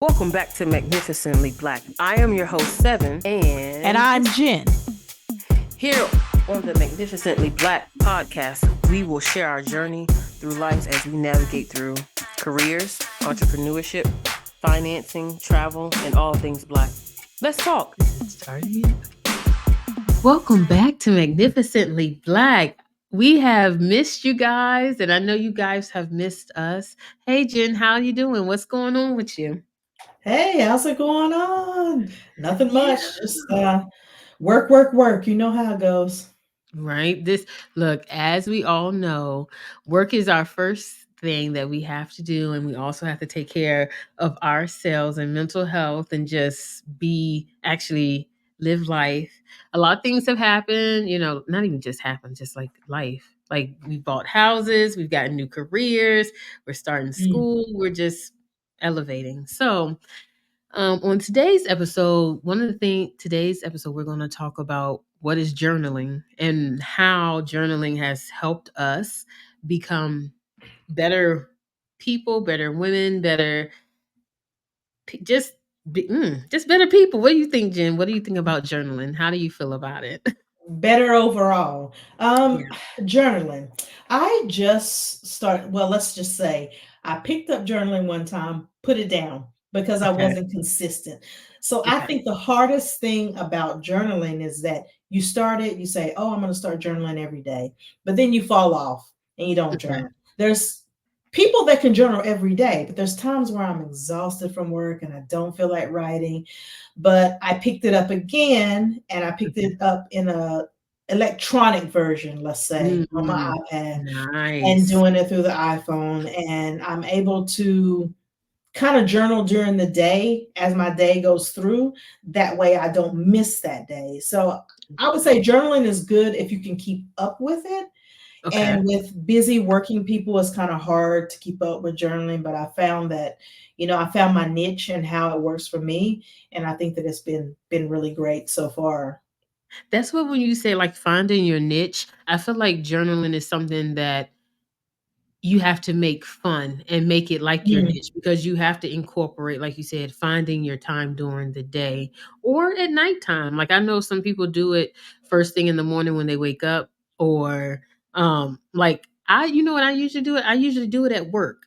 Welcome back to Magnificently Black. I am your host, Seven, And I'm Jen. here on the Magnificently Black podcast, we will share our journey through life as we navigate through careers, entrepreneurship, financing, travel, and all things Black. Let's talk. Welcome back to Magnificently Black. We have missed you guys, and I know you guys have missed us. Hey, Jen, how are you doing? What's going on with you? Hey, how's it going on? Nothing Yeah. much. Just work, work, work. You know how it goes. Right. Look, as we all know, work is our first thing that we have to do. And we also have to take care of ourselves and mental health and just actually live life. A lot of things have happened, not even just happened, just like life. Like we bought houses, we've gotten new careers, we're starting Mm. school, we're just elevating. So, on today's episode, we're going to talk about what is journaling and how journaling has helped us become better people, better women, pe- just just better people. What do you think, Jen? What do you think about journaling? How do you feel about it? Better overall. Yeah. Journaling. I just started, well, let's just say I picked up journaling one time, put it down because I Okay. wasn't consistent. So I Okay. think the hardest thing about journaling is that you start it, you say, "Oh, I'm going to start journaling every day." But then you fall off and you don't Okay. journal. There's people that can journal every day, but there's times where I'm exhausted from work and I don't feel like writing. But I picked it up again and I picked Okay. it up in a electronic version, let's say, on my Mm, iPad and nice. doing it through the iPhone. And I'm able to kind of journal during the day as my day goes through. That way I don't miss that day. So I would say journaling is good if you can keep up with it. Okay. And with busy working people, it's kind of hard to keep up with journaling. But I found that, I found my niche and how it works for me. And I think that it's been really great so far. That's what when you say like finding your niche, I feel like journaling is something that you have to make fun and make it like your Mm. niche because you have to incorporate, like you said, finding your time during the day or at nighttime. Like I know some people do it first thing in the morning when they wake up, or like you know what I usually do it? I usually do it at work,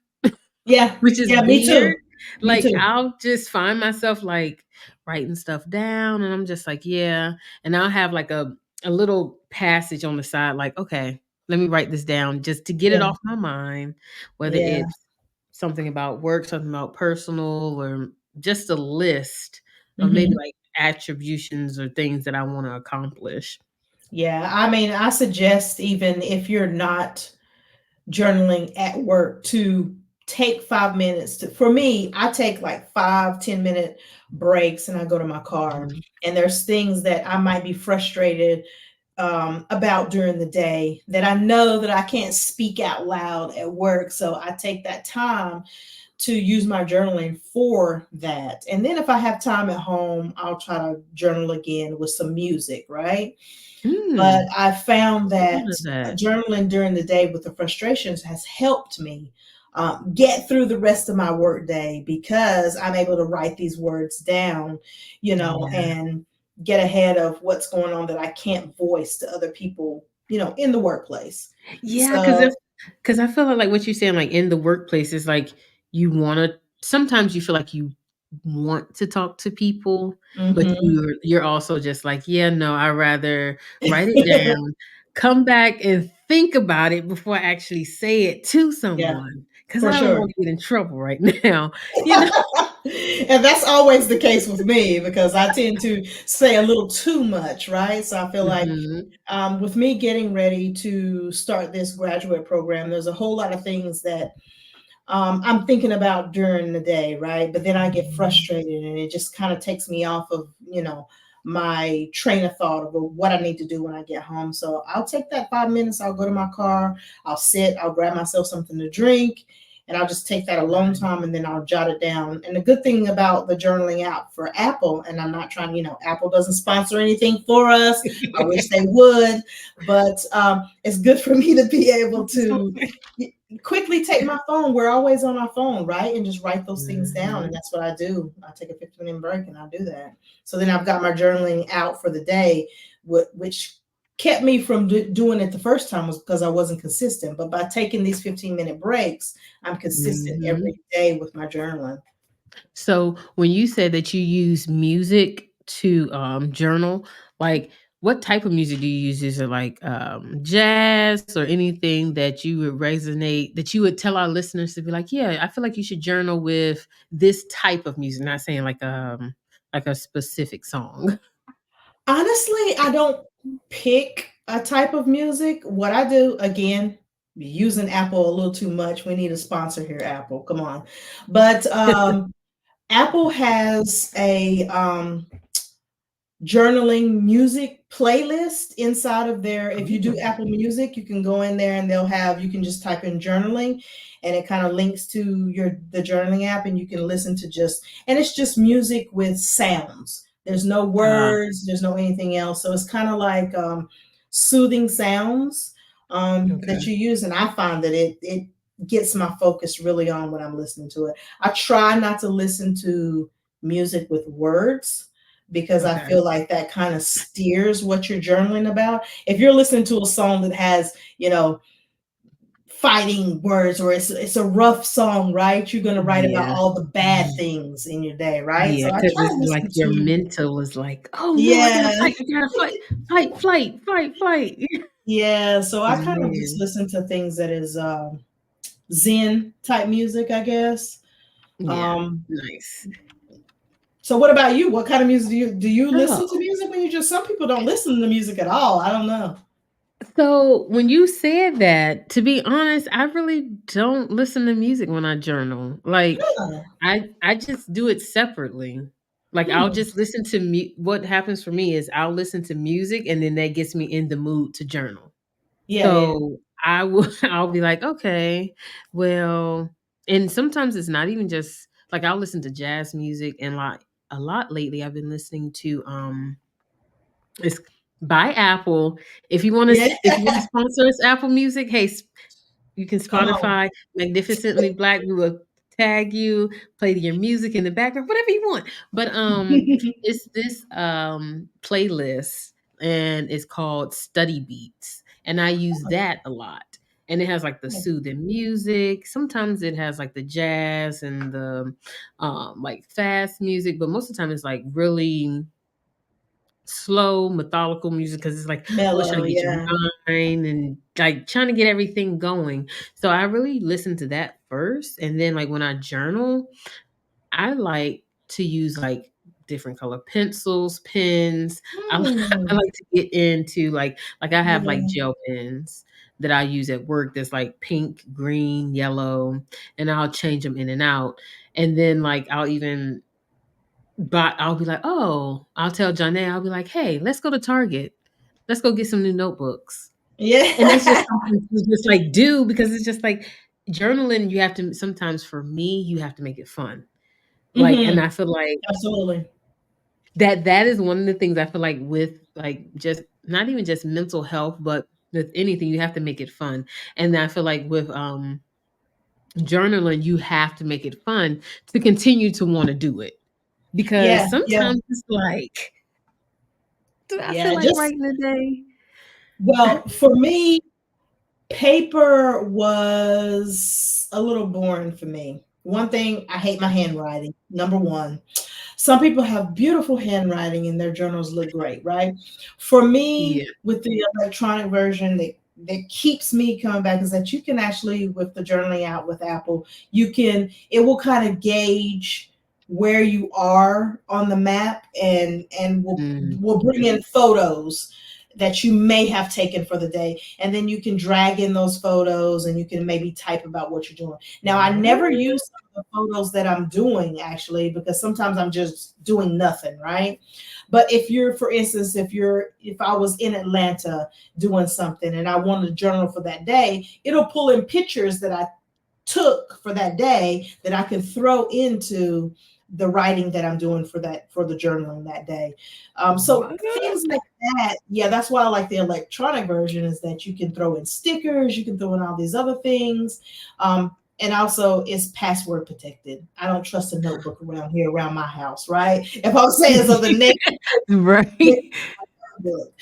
Yeah. which is Yeah. Me weird. too. Me Like too. I'll just find myself like writing stuff down and I'm just like, yeah. And I'll have like a little passage on the side, like, okay, let me write this down just to get it Yeah. off my mind, whether Yeah. it's something about work, something about personal, or just a list of maybe Hmm. like attributions or things that I want to accomplish. Yeah. I mean, I suggest even if you're not journaling at work to take 5 minutes to, for me, I take like 5-10 minute breaks and I go to my car, Mhm. and there's things that I might be frustrated about during the day that I know that I can't speak out loud at work. So I take that time to use my journaling for that. And then if I have time at home, I'll try to journal again with some music, right? But Mm, I found what that is that? journaling during the day with the frustrations has helped me get through the rest of my work day because I'm able to write these words down, Yeah. and get ahead of what's going on that I can't voice to other people, in the workplace. Yeah, So, because I feel like what you're saying, like in the workplace, is like you want to. Sometimes you feel like you want to talk to people, but mhm. you're also just like, yeah, no, I rather write it down, come back and think about it before I actually say it to Yeah, someone, because for I don't sure. want to get in trouble right now. You know. And that's always the case with me because I tend to say a little too much, right? So I feel like Mhm. with me getting ready to start this graduate program, there's a whole lot of things that I'm thinking about during the day, right? But then I get frustrated and it just kind of takes me off of, my train of thought of what I need to do when I get home. So I'll take that 5 minutes, I'll go to my car, I'll sit, I'll grab myself something to drink, and I'll just take that alone Right. time and then I'll jot it down. And the good thing about the journaling app for Apple, and I'm not trying, Apple doesn't sponsor anything for us. I wish they would, but it's good for me to be able to quickly take my phone. We're always on our phone, right? And just write those things down. And Mhm. that's what I do. I take a 15-minute break and I'll do that. So then I've got my journaling out for the day, which kept me from doing it the first time was because I wasn't consistent. But by taking these 15-minute breaks, I'm consistent every Mhm. day with my journaling. So when you said that you use music to journal, like what type of music do you use? Is it like jazz or anything that you would resonate that you would tell our listeners to be like, yeah, I feel like you should journal with this type of music, not saying like a specific song. Honestly, I don't pick a type of music. What I do, again, using Apple a little too much. We need a sponsor here, Apple. Come on. But Apple has a journaling music playlist inside of their, if you do Oh, Apple Music, you can go in there and they'll have, you can just type in journaling and it kind of links to the journaling app and you can listen to just, and it's just music with sounds. There's no uh, words, there's no anything else. So it's kind of like soothing sounds that okay. you use. And I find that it gets my focus really on when I'm listening to it. I try not to listen to music with words because I Okay. feel like that kind of steers what you're journaling about. If you're listening to a song that has, fighting words, or it's a rough song, right? You're gonna write about Yeah. all the bad things in your day, right? Yeah, So I because try to it's like listen your to, mental is like, "Oh, no, yeah, I gotta fight, fight, flight, fight, flight." yeah. So I kind of just Man, listen to things that is Zen type music, I guess. yeah, Um, nice. so what about you? What kind of music do you listen to Oh, music when you just, some people don't listen to music at all. I don't know. so when you said that, to be honest, I really don't listen to music when I journal. Like, Huh. I just do it separately. Like, I'll Hmm. just listen to me what happens for me is I'll listen to music, and then that gets me in the mood to journal. Yeah, yeah, So, I will I'll be like, "Okay, well," and sometimes it's not even just like, I'll listen to jazz music and, like, a lot lately, I've been listening to, it's by Apple. yeah. If you wanna sponsor us, Apple Music, hey, you can Come on. Spotify Magnificently Black, we will tag you, play your music in the background, whatever you want. But, it's this, playlist, and it's called Study Beats, and I use that a lot. And it has, like, the soothing music. Sometimes it has, like, the jazz and the, like, fast music, but most of the time it's, like, really slow, methodical music because it's like always trying Mellow, to get your yeah. mind and like trying to get everything going. So I really listen to that first. And then like when I journal, I like to use like different color pencils, pens. I Mm, like to get into like I have like yeah. gel pens that I use at work that's like pink, green, yellow, and I'll change them in and out. And then like I'll be like, "Oh," I'll tell Janae, I'll be like, "Hey, let's go to Target. Let's go get some new notebooks." And that's just Yeah. something to just, like, do because it's just like journaling, you have to sometimes for me, you have to make it fun. Like, and Mhm. I feel like Absolutely. that is one of the things I feel like with, like, just not even just mental health, but with anything, you have to make it fun. And I feel like with, journaling, you have to make it fun to continue to wanna do it. Because Yeah, yeah, sometimes it's like do I feel yeah. like Just, writing today? well, for me, paper was a little boring for me. One thing, I hate my handwriting. Number one. Some people have beautiful handwriting and their journals look great, right? For Yeah. me, with the electronic version, that keeps me coming back is that you can actually, with the journaling out with Apple, it will kind of gauge where you are on the map and will bring Mhm. in photos that you may have taken for the day, and then you can drag in those photos and you can maybe type about what you're doing. Now, I never What? use some of the photos that I'm doing actually, because sometimes I'm just doing nothing, right? But if you're, for instance, if I was in Atlanta doing something and I wanted to journal for that day, it'll pull in pictures that I took for that day that I can throw into the writing that I'm doing for the journaling that day. So What? things like that, yeah, that's why I like the electronic version is that you can throw in stickers, you can throw in all these other things. And also it's password protected. I don't trust a notebook around here around my house, right? If I'm saying something negative, Right.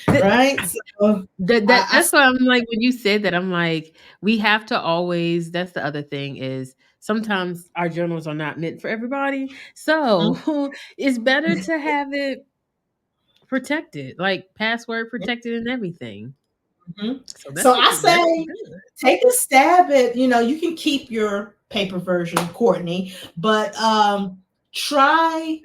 That, right? So I that's why I'm like, when you said that, I'm like, we have to always, that's the other thing is sometimes our journals are not meant for everybody. So mhm, it's better to have it protected, like password yeah, protected and everything. mhm. So So I that's say good. take a stab at, you can keep your paper version, Courtney, but try,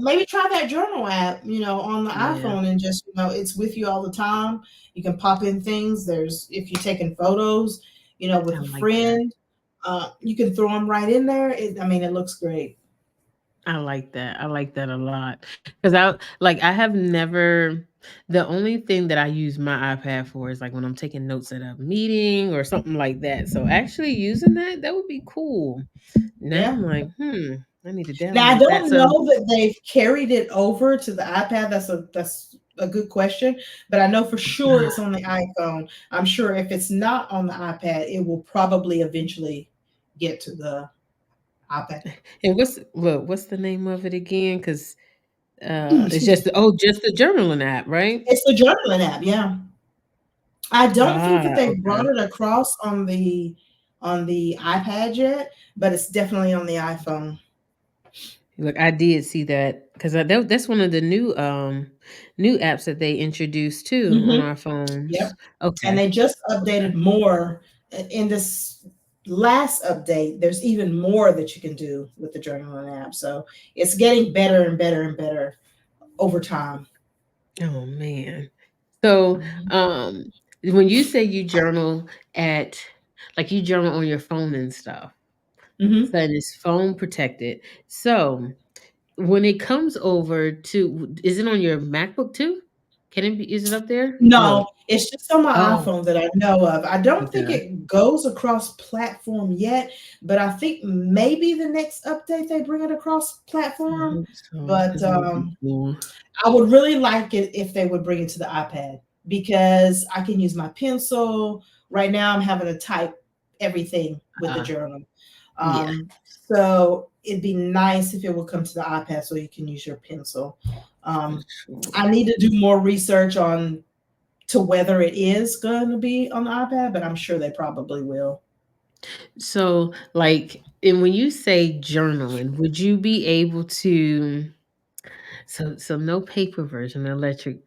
maybe try that journal app, on the Yeah, iPhone and just, it's with you all the time. You can pop in things. There's, if you're taking photos, I with a like that. friend, you can throw them right in there. I mean, it looks great. I like that. I like that a lot. Because I have never, the only thing that I use my iPad for is like when I'm taking notes at a meeting or something like that. So actually using that would be cool. Now Yeah. I'm like, I need to Now I download that. don't So, know that they've carried it over to the iPad. That's a good question, but I know for sure it's on the iPhone. I'm sure if it's not on the iPad, it will probably eventually get to the iPad. and what's the name of it again? Because it's Excuse me. just the journaling app, right? It's the journaling app, yeah. I don't think that they've brought Okay. it across on the iPad yet, but it's definitely on the iPhone. Look, I did see that because that's one of the new apps that they introduced too on Hmm. our phones. Yep. And Okay. they just Okay. updated more in this last update. There's even more that you can do with the journaling app. So it's getting better and better and better over time. Oh man. So, Mhm. when you say you journal at like you journal on your phone and stuff, Mhm. so and it's phone protected. So, when it comes over to, is it on your MacBook too? Can it be, is it up there? No. No, it's just on my Oh, iPhone that I know of. I don't think okay. it goes across platform yet, but I think maybe the next update they bring it across I platform. hope so, But because that would be cool. I would really like it if they would bring it to the iPad because I can use my pencil. Right now, I'm having to type everything with the Uh, journal. yeah. So it'd be nice if it would come to the iPad so you can use your pencil. For Um, sure. I need to do more research on to whether it is going to be on the iPad, but I'm sure they probably will. So, like, and when you say journaling, would you be able to, so no paper version,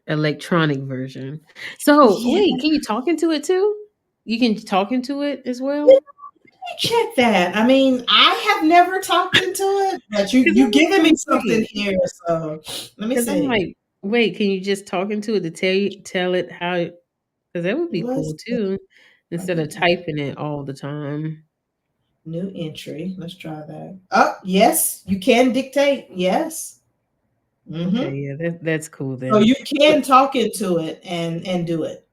electronic version. So, Yeah, wait, can you talk into it too? You can talk into it as let well? me check that. I mean, I have never talked into it, but Because you that would giving me be something great. here, so let me Because I'm see. like, wait, can you just talk into it to tell it how? Because that would be Let's cool too, instead of see. typing it all the time. New entry. Let's try that. Oh, yes, you can dictate. Yes. Okay, Mm-hmm. yeah, that's cool So then. you So, can talk into it and do it.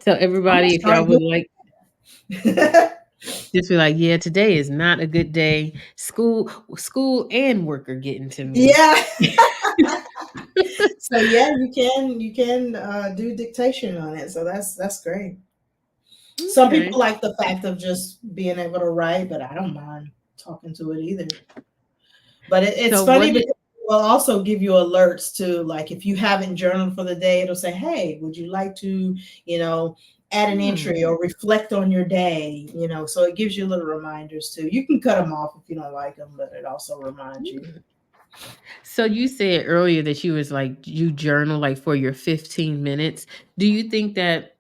so I'm gonna everybody, if start y'all would like, doing. just be like, yeah, today is not a good day. School and work are getting to me. Yeah. So yeah, you can do dictation on it. So that's great. Some Okay. people like the fact of just being able to write, but I don't mind talking to it either. But it's So funny what because did it will also give you alerts too. Like if you haven't journaled for the day, it'll say, "Hey, would you like to, you know, add an hmm, entry or reflect on your day?" So it gives you little reminders too. You can cut them off if you don't like them, but it also reminds you. okay. So you said earlier that you was like you journal like for your 15 minutes. Do you think that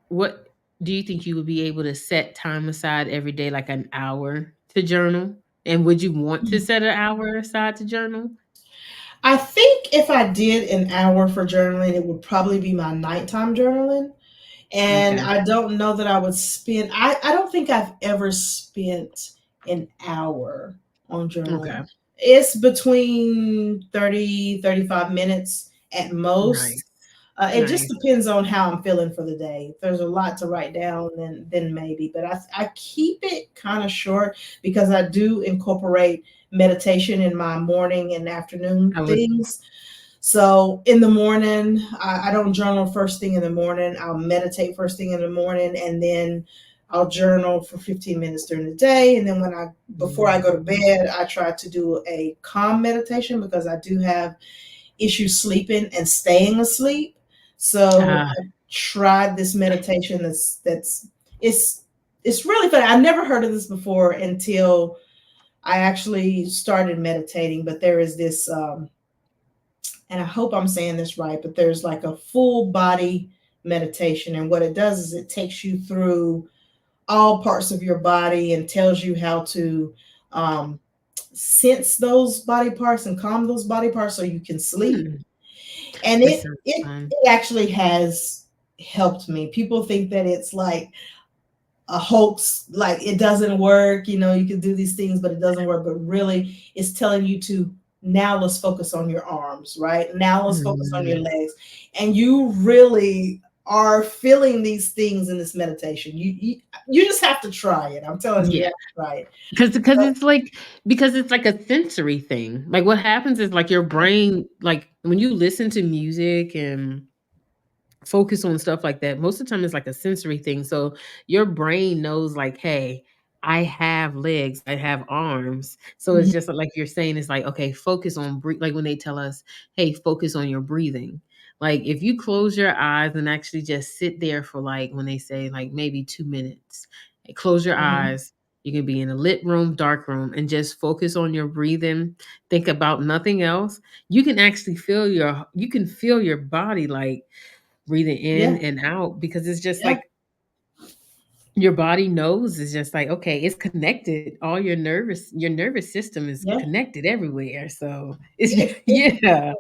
what do you think you would be able to set time aside every day like an hour to journal? And would you want to set an hour aside to journal? I think if I did an hour for journaling, it would probably be my nighttime journaling. And Okay. I don't know that I would spend, I don't think I've ever spent an hour on journaling. Okay. It's between 30, 35 minutes at Nice. most. It just Nice. depends on how I'm feeling for the day. If there's a lot to write down, then maybe. But I keep it kind of short because I do incorporate meditation in my morning and afternoon I was things. So in the morning, I don't journal first thing in the morning. I'll meditate first thing in the morning, and then I'll journal for 15 minutes during the day. And then before I go to Mhm. bed, I try to do a calm meditation because I do have issues sleeping and staying asleep. So Ah, I tried this meditation it's it's really funny. I never heard of this before until I actually started meditating. But there is this and I hope I'm saying this right, but there's like a full body meditation. And what it does is it takes you through all parts of your body and tells you how to um, sense those body parts and calm those body parts so you can sleep. hmm, And that it sounds it fun. it actually has helped me. People think that it's like a hoax, like it doesn't work, you can do these things but it doesn't work, but really it's telling you to, now let's focus on your arms, right now let's focus on your Mm, legs, and you really are feeling these things in this meditation. You just have to try it. I'm telling you, you yeah, have to try it. because So, it's like a sensory thing. Like, what happens is, like, your brain, like, when you listen to music and focus on stuff like that, most of the time it's like a sensory thing. So your brain knows, like, hey, I have legs, I have arms. So it's mhm, just like you're saying, it's like, okay, focus on like when they tell us, hey, focus on your breathing. Like, if you close your eyes and actually just sit there for, like, when they say, like, maybe 2 minutes, close your mhm, eyes. You can be in a lit room, dark room, and just focus on your breathing. Think about nothing else. You can feel your body, like, breathing in yeah, and out, because it's just yeah, like your body knows, it's just like, okay, it's connected. All your nervous system is yeah. connected everywhere. So it's It yeah.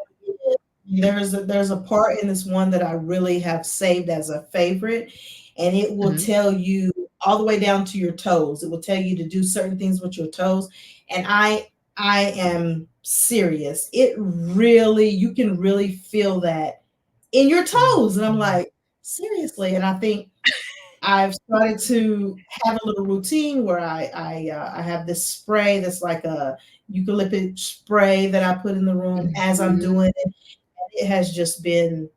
there's a part in this one that I really have saved as a favorite, and it will Mhm. tell you all the way down to your toes. It will tell you to do certain things with your toes, and I am serious. It really, you can really feel that in your toes, and I'm Mhm. like, seriously. And I think I've started to have a little routine where I have this spray that's like a eucalyptus spray that I put in the room as I'm Mhm. doing it. It has just been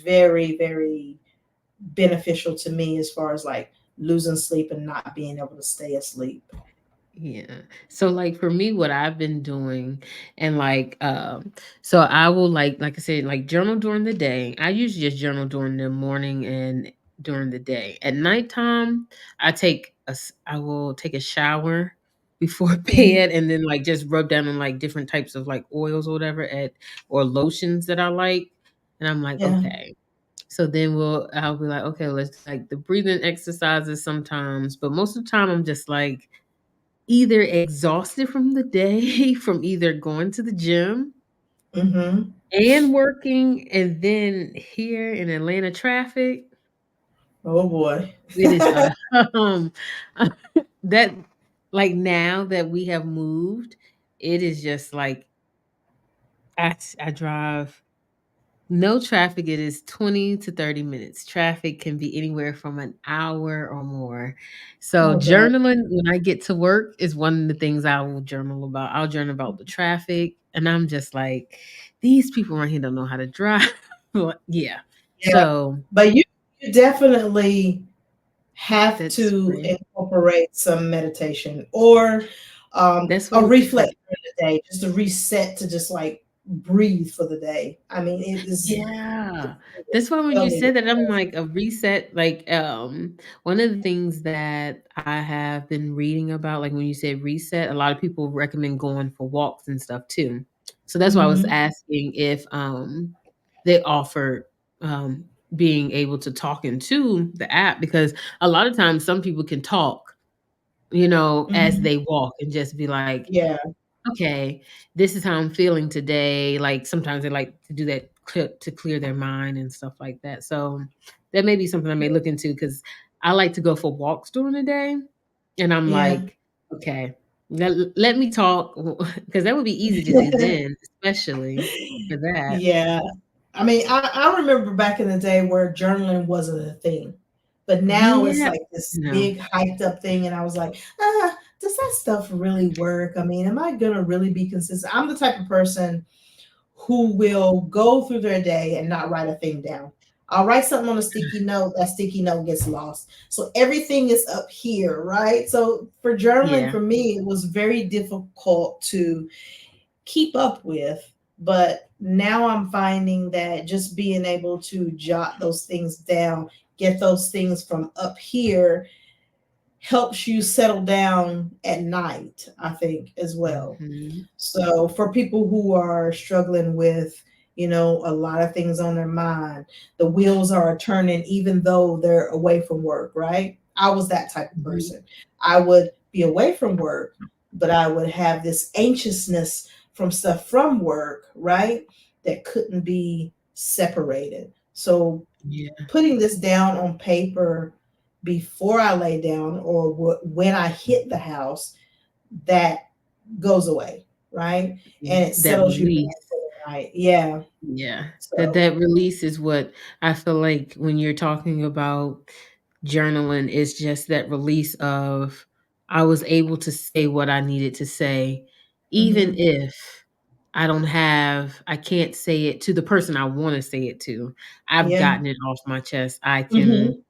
very, very beneficial to me as far as like losing sleep and not being able to stay asleep. Yeah. So, like, for me, what I've been doing, and, like, so I will, like I said, like, journal during the day. I usually just journal during the morning and during the day. At nighttime, I will take a shower before Mhm. bed, and then, like, just rub down on, like, different types of, like, oils or whatever, or lotions that I like. And I'm like, Yeah. okay. So then I'll be like, okay, let's, like, the breathing exercises sometimes, but most of the time I'm just like either exhausted from the day, from either going to the gym Hmm. and working, and then here in Atlanta traffic, Oh boy. it is um that, like, now that we have moved, it is just like I drive no traffic, it is 20 to 30 minutes. Traffic can be anywhere from an hour or more. So, Oh God. journaling when I get to work is one of the things I will journal about. I'll journal about the traffic, and I'm just like, "These people around here don't know how to drive." Well, yeah. Yeah. So, But you definitely have that's to right. incorporate some meditation or That's what a I'm reflex thinking. during the day, just a reset to just like breathe for the day. I mean, Yeah. it's That's why when well you needed. said that, I'm like, a reset, like, one of the things that I have been reading about, like, when you said reset, a lot of people recommend going for walks and stuff too. So that's why I was Hmm. asking if, they offered, being able to talk into the app, because a lot of times some people can talk, as Hmm. they walk, and just be like, Yeah, okay, this is how I'm feeling today. Like, sometimes they like to do that to clear their mind and stuff like that. So that may be something I may look into, because I like to go for walks during the day. And I'm yeah. like, okay, let me talk, because that would be easy to do then, especially for that. Yeah. I mean, I remember back in the day where journaling wasn't a thing, but now it's Yeah. like this No. big hyped up thing, and I was like, does that stuff really work? I mean, am I gonna really be consistent? I'm the type of person who will go through their day and not write a thing down. I'll write something on a sticky note, that sticky note gets lost. So everything is up here, right? So for journaling, Yeah. for me, it was very difficult to keep up with. But now I'm finding that just being able to jot those things down, get those things from up here, helps you settle down at night, I think, as well. Mhm. So for people who are struggling with, a lot of things on their mind, the wheels are turning even though they're away from work, right? I was that type of Mhm. person. I would be away from work, but I would have this anxiousness from stuff from work, right? That couldn't be separated. So Yeah. putting this down on paper before I lay down or when I hit the house, that goes away, right? Yeah. And it That settles you release. down for the night. Yeah. Yeah. That So, that release is what I feel like when you're talking about journaling is just that release of I was able to say what I needed to say, even mhm. if I can't say it to the person I want to say it to. I've Yeah. gotten it off my chest. I can Mhm.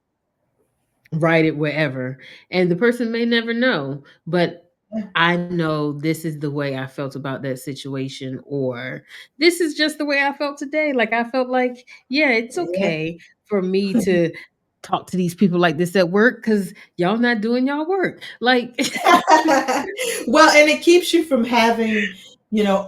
write it wherever, and the person may never know, but Yeah. I know this is the way I felt about that situation, or this is just the way I felt today. Like, I felt like, yeah, it's Yeah. okay for me to talk to these people like this at work because y'all not doing y'all work. Like, Well, and it keeps you from having,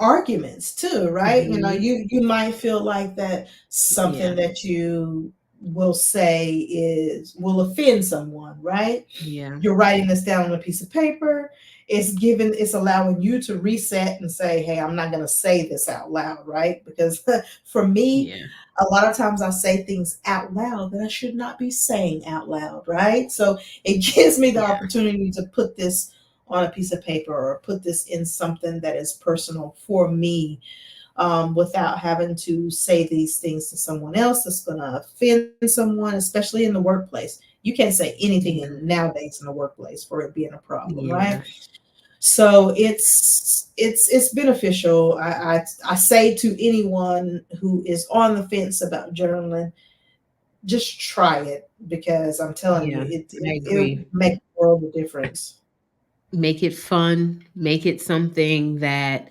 arguments too, right? Mhm. You might feel like that Yeah, something that you will say will offend someone, right? yeah, You're writing this down on a piece of paper. It's allowing you to reset and say, hey, I'm not going to say this out loud, right? Because for me, yeah, a lot of times I say things out loud that I should not be saying out loud, right? So it gives me the yeah, opportunity to put this on a piece of paper or put this in something that is personal for me, without having to say these things to someone else that's going to offend someone, especially in the workplace. You can't say anything yeah, in nowadays in the workplace for it being a problem, right? yeah, So it's beneficial. I say to anyone who is on the fence about journaling, just try it because I'm telling you, yeah. I it'll agree. make a world of difference. Make it fun, make it something that,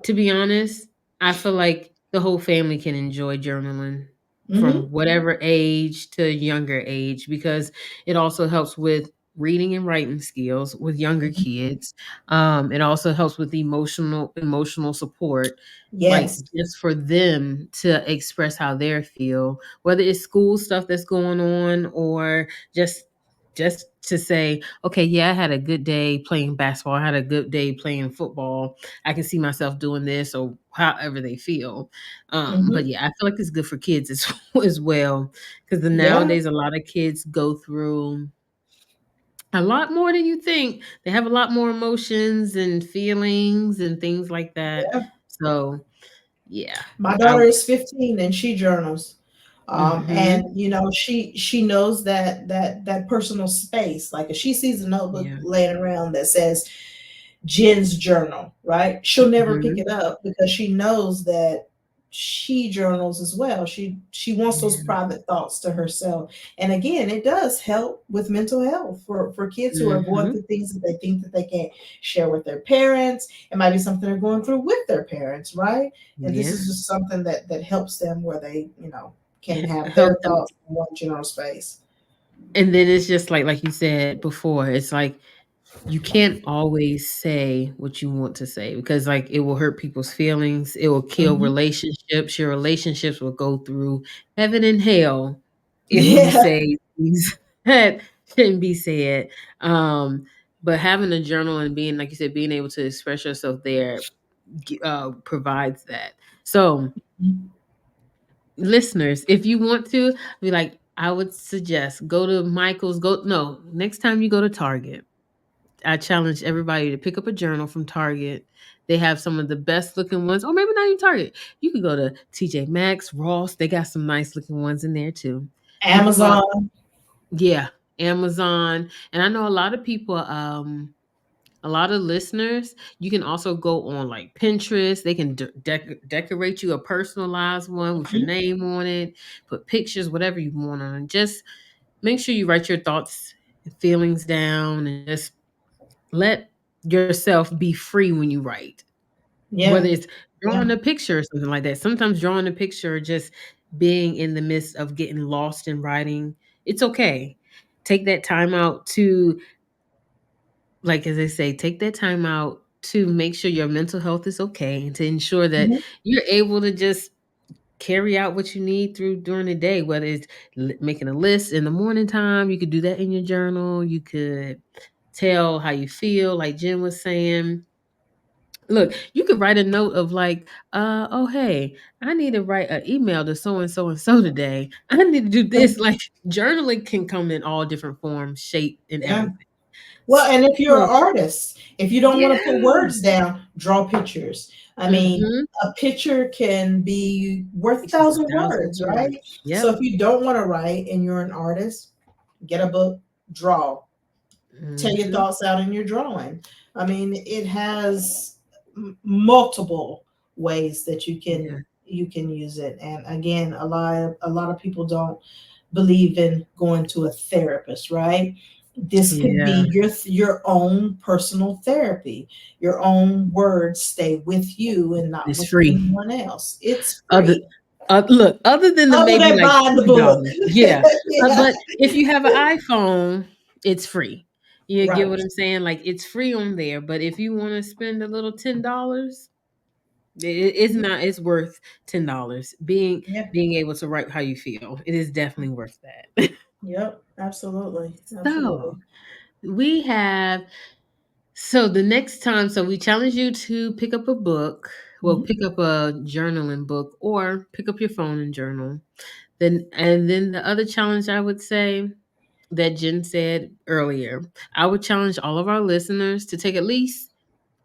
to be honest, I feel like the whole family can enjoy journaling Hmm. from whatever age to younger age because it also helps with reading and writing skills with younger kids. It also helps with emotional support, like Yes. just for them to express how they feel, whether it's school stuff that's going on or just to say, okay, yeah, I had a good day playing basketball. I had a good day playing football. I can see myself doing this or however they feel. But Hmm. yeah, I feel like it's good for kids as, as well. Because Yeah. nowadays, a lot of kids go through a lot more than you think. They have a lot more emotions and feelings and things like that. Yeah. So yeah, My I. daughter is 15 and she journals. And Hmm. she knows that personal space. Like if she sees a notebook Yeah. laying around that says Jen's journal, right? She'll never pick Hmm. it up because she knows that she journals as well. She wants those Yeah. private thoughts to herself. And again, it does help with mental health for kids who are going Hmm. through things that they think that they can't share with their parents. It might be something they're going through with their parents, right? And this Yeah. is just something that helps them where they, can have Help their them. thoughts in one general space. And then it's just like you said before, it's like you can't always say what you want to say because, like, it will hurt people's feelings, it will kill Mhm. relationships, your relationships will go through heaven and hell if you Yeah. say things that shouldn't be said, but having a journal and being, like you said, being able to express yourself there, provides that. So listeners, if you want to be like, I would suggest go to Michael's. Go no, next time you go to Target, I challenge everybody to pick up a journal from Target. They have some of the best looking ones, or maybe not even Target. You could go to TJ Maxx, Ross. They got some nice looking ones in there too. You can Amazon. yeah, Amazon. And I know a lot of people, a lot of listeners, you can also go on like Pinterest. They can decorate you a personalized one with your Mhm. name on it, put pictures, whatever you want on it. Just make sure you write your thoughts and feelings down and just let yourself be free when you write. Whether Yeah. it's Yeah. drawing a picture or something like that. Sometimes drawing a picture or just being in the midst of getting lost in writing, it's okay. Take that time out to, like as they say, take that time out to make sure your mental health is okay and to ensure that Mhm. you're able to just carry out what you need through during the day, whether it's making a list in the morning time. You could do that in your journal. You could tell how you feel, like Jen was saying. Look, you could write a note of like, oh hey, I need to write an email to so and so and so today. I need to do this. Like journaling can come in all different forms, shape, and Yeah. everything. Well, and if you're an So artist, if you don't want to put yeah. words down, draw pictures. I mean, Mm-hmm. a picture can be worth a Pictures a thousand thousand words, right? words. So Yep. if you don't want to write and you're an artist, get a book, draw, tell your Mm-hmm. thoughts out in your drawing. I mean, it has multiple ways that Yeah. you can use it. And again, a lot of people don't believe in going to a therapist, right? This could Yeah. be your own personal therapy. Your own words stay with you and not It's with free. anyone else. It's Other free. look, other than the Other maybe than like buying the book. $2. Yeah. Yeah. But if you have an iPhone, it's free. You get Right. what I'm saying? Like it's free on there. But if you want to spend a little $10, it's not. It's worth $10. Yeah. Being able to write how you feel, it is definitely worth that. Yep. Absolutely. So Absolutely. we have. So the next time, so we challenge you to pick up a book. Well, Mhm. pick up a journaling book or pick up your phone and journal. Then the other challenge I would say that Jen said earlier, I would challenge all of our listeners to take at least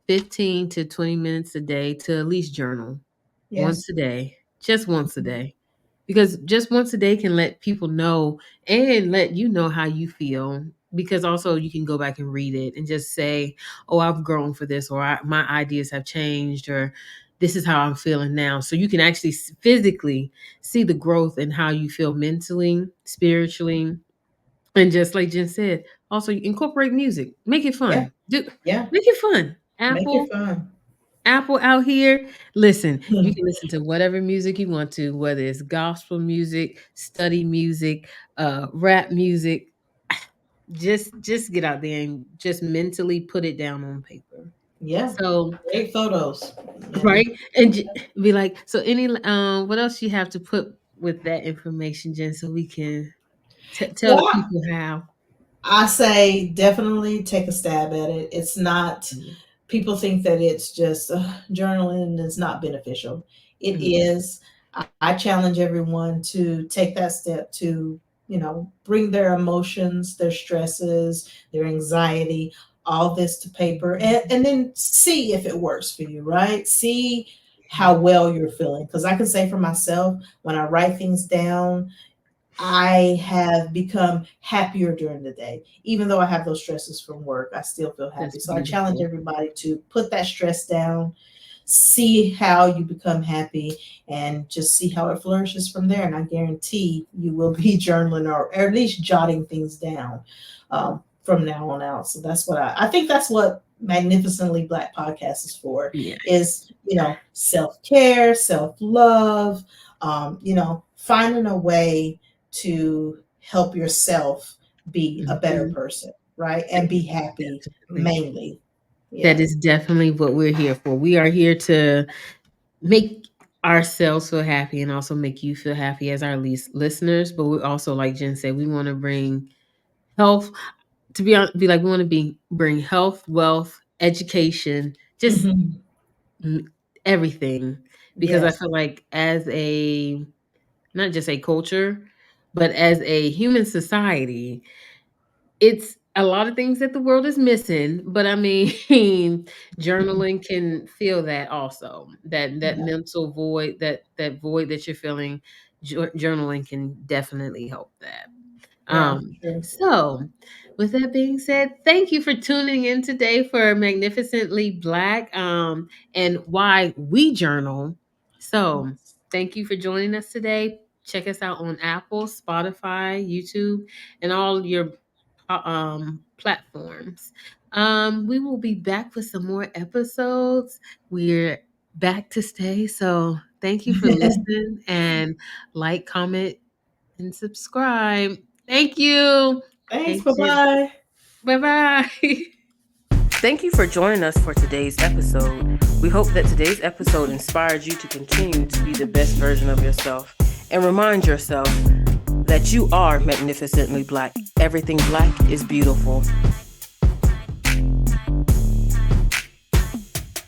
15 to 20 minutes a day to at least journal Yes. once a day, just once a day. Because just once a day can let people know and let you know how you feel. Because also you can go back and read it and just say, "Oh, I've grown for this," or "My ideas have changed," or "This is how I'm feeling now." So you can actually physically see the growth in how you feel mentally, spiritually, and just like Jen said, also incorporate music. Make it Yeah. fun. Yeah. Make it fun. Make it fun. Apple out here, listen, you Hmm. can listen to whatever music you want to, whether it's gospel music, study music, rap music. Just get out there and just mentally put it down on paper. Yeah. So, Great photos. And right? And be like, so any what else you have to put with that information, Jen, so we can tell the well, people how. I say definitely take a stab at it. It's not, Mm, people think that it's just journaling is not beneficial. It yeah, is. I challenge everyone to take that step to, bring their emotions, their stresses, their anxiety, all this to paper and then see if it works for you, right? See how well you're feeling. Because I can say for myself, when I write things down, I have become happier during the day. Even though I have those stresses from work, I still feel that's happy. So I challenge beautiful. everybody to put that stress down, see how you become happy, and just see how it flourishes from there. And I guarantee you will be journaling or at least jotting things down from now on out. So that's what I think that's what Magnificently Black podcast is for, Yeah. is, self-care, self-love, finding a way to help yourself be a better Mhm. person, right? And be happy Definitely. mainly. That Yeah. is definitely what we're here for. We are here to make ourselves feel happy and also make you feel happy as our listeners. But we also, like Jen said, we want to bring health. To be like, we want to bring health, wealth, education, just Mhm. m- everything. Because I Yes. feel like as a not just a culture, but as a human society, it's a lot of things that the world is missing, but I mean, journaling can fill that also. That Yeah, mental void, that void that you're feeling, journaling can definitely help that. yeah, true. So with that being said, thank you for tuning in today for Magnificently Black, and why we journal. So thank you for joining us today. Check us out on Apple, Spotify, YouTube, and all your platforms. We will be back with some more episodes. We're back to stay. So thank you for listening, and like, comment, and subscribe. Thank you. Thanks. Okay, Bye bye. bye bye. Thank you for joining us for today's episode. We hope that today's episode inspired you to continue to be the best version of yourself and remind yourself that you are magnificently black. Everything black is beautiful.